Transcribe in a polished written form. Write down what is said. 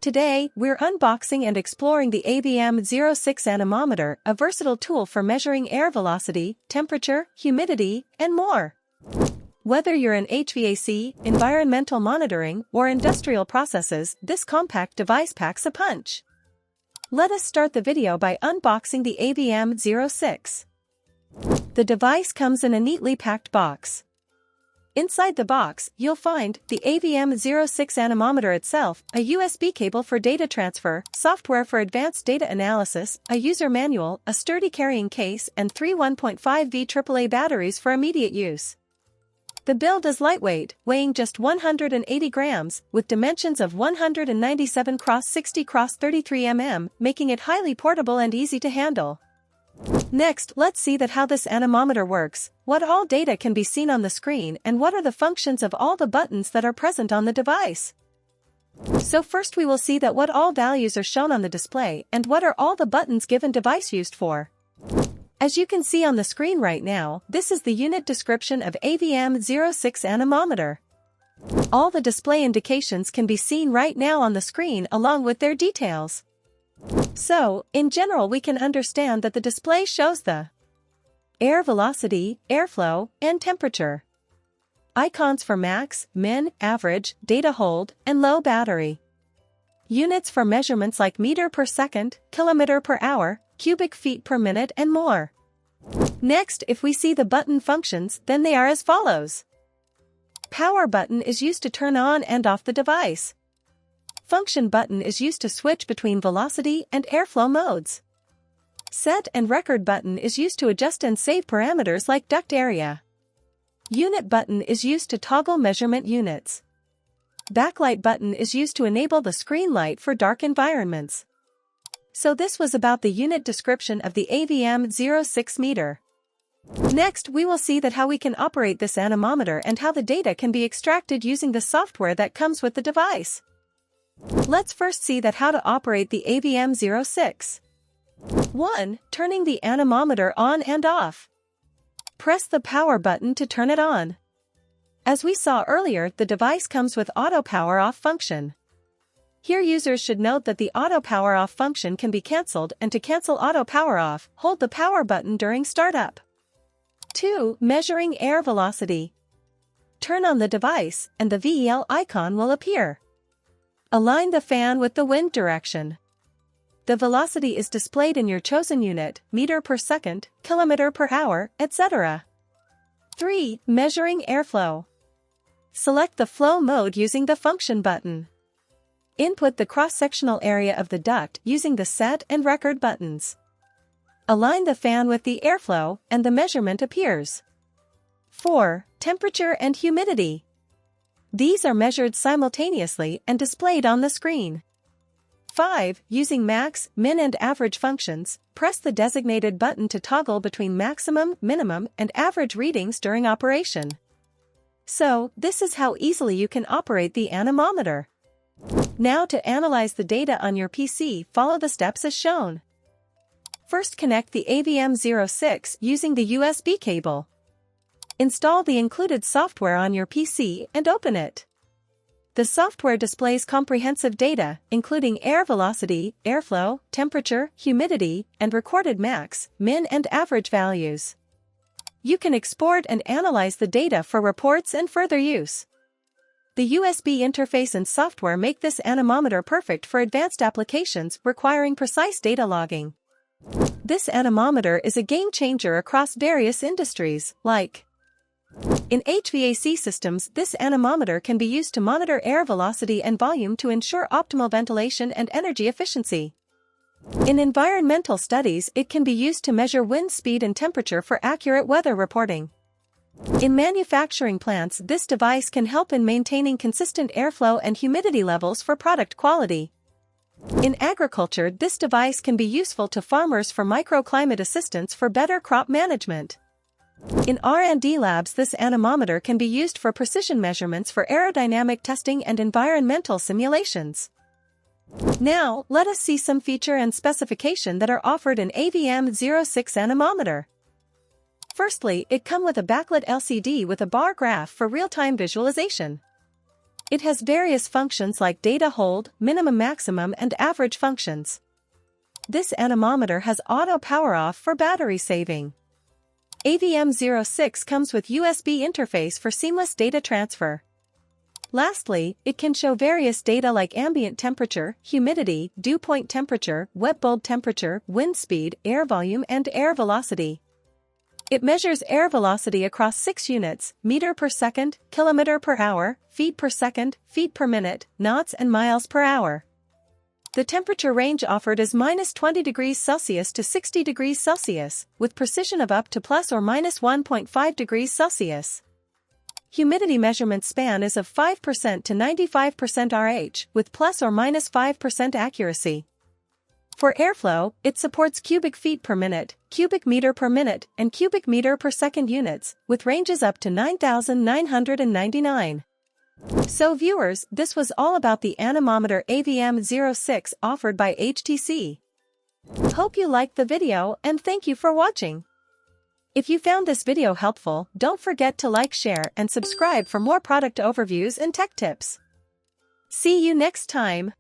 Today, we're unboxing and exploring the AVM-06 Anemometer, a versatile tool for measuring air velocity, temperature, humidity, and more. Whether you're in HVAC, environmental monitoring, or industrial processes, this compact device packs a punch. Let us start the video by unboxing the AVM-06. The device comes in a neatly packed box. Inside the box, you'll find the AVM-06 Anemometer itself, a USB cable for data transfer, software for advanced data analysis, a user manual, a sturdy carrying case, and 3 1.5V AAA batteries for immediate use. The build is lightweight, weighing just 180 grams, with dimensions of 197 x 60 x 33 mm, making it highly portable and easy to handle. Next, let's see how this anemometer works, what all data can be seen on the screen, and what are the functions of all the buttons that are present on the device. So first we will see what all values are shown on the display and what are all the buttons given device used for. As you can see on the screen right now, this is the unit description of AVM-06 Anemometer. All the display indications can be seen right now on the screen along with their details. So, in general we can understand that the display shows the air velocity, airflow, and temperature. Icons for max, min, average, data hold, and low battery. Units for measurements like meter per second, kilometer per hour, cubic feet per minute, and more. Next, if we see the button functions, then they are as follows. Power button is used to turn on and off the device. Function button is used to switch between velocity and airflow modes. Set and record button is used to adjust and save parameters like duct area. Unit button is used to toggle measurement units. Backlight button is used to enable the screen light for dark environments. So this was about the unit description of the AVM-06 meter. Next, we will see how we can operate this anemometer and how the data can be extracted using the software that comes with the device. Let's first see how to operate the AVM-06. 1. Turning the anemometer on and off. Press the power button to turn it on. As we saw earlier, the device comes with auto power off function. Here users should note that the auto power off function can be cancelled, and to cancel auto power off, hold the power button during startup. 2. Measuring air velocity. Turn on the device, and the VEL icon will appear. Align the fan with the wind direction. The velocity is displayed in your chosen unit, meter per second, kilometer per hour, etc. 3. Measuring airflow. Select the flow mode using the function button. Input the cross-sectional area of the duct using the set and record buttons. Align the fan with the airflow, and the measurement appears. 4. Temperature and humidity. These are measured simultaneously and displayed on the screen. 5. Using max, min and average functions, press the designated button to toggle between maximum, minimum, and average readings during operation. So, this is how easily you can operate the anemometer. Now to analyze the data on your PC, follow the steps as shown. First, connect the AVM-06 using the USB cable. Install the included software on your PC and open it. The software displays comprehensive data, including air velocity, airflow, temperature, humidity, and recorded max, min and average values. You can export and analyze the data for reports and further use. The USB interface and software make this anemometer perfect for advanced applications requiring precise data logging. This anemometer is a game changer across various industries, like in HVAC systems, this anemometer can be used to monitor air velocity and volume to ensure optimal ventilation and energy efficiency. In environmental studies, it can be used to measure wind speed and temperature for accurate weather reporting. In manufacturing plants, this device can help in maintaining consistent airflow and humidity levels for product quality. In agriculture, this device can be useful to farmers for microclimate assistance for better crop management. In R&D labs, this anemometer can be used for precision measurements for aerodynamic testing and environmental simulations. Now, let us see some feature and specification that are offered in AVM-06 Anemometer. Firstly, it comes with a backlit LCD with a bar graph for real-time visualization. It has various functions like data hold, minimum, maximum, and average functions. This anemometer has auto power off for battery saving. AVM-06 comes with USB interface for seamless data transfer. Lastly, it can show various data like ambient temperature, humidity, dew point temperature, wet bulb temperature, wind speed, air volume, and air velocity. It measures air velocity across 6 units: meter per second, kilometer per hour, feet per second, feet per minute, knots and miles per hour. The temperature range offered is -20 degrees Celsius to 60 degrees Celsius, with precision of up to plus or minus 1.5 degrees Celsius. Humidity measurement span is of 5% to 95% RH, with plus or minus 5% accuracy. For airflow, it supports cubic feet per minute, cubic meter per minute, and cubic meter per second units, with ranges up to 9,999. So viewers, this was all about the anemometer AVM-06 offered by HTC. Hope you liked the video and thank you for watching. If you found this video helpful, don't forget to like, share, and subscribe for more product overviews and tech tips. See you next time.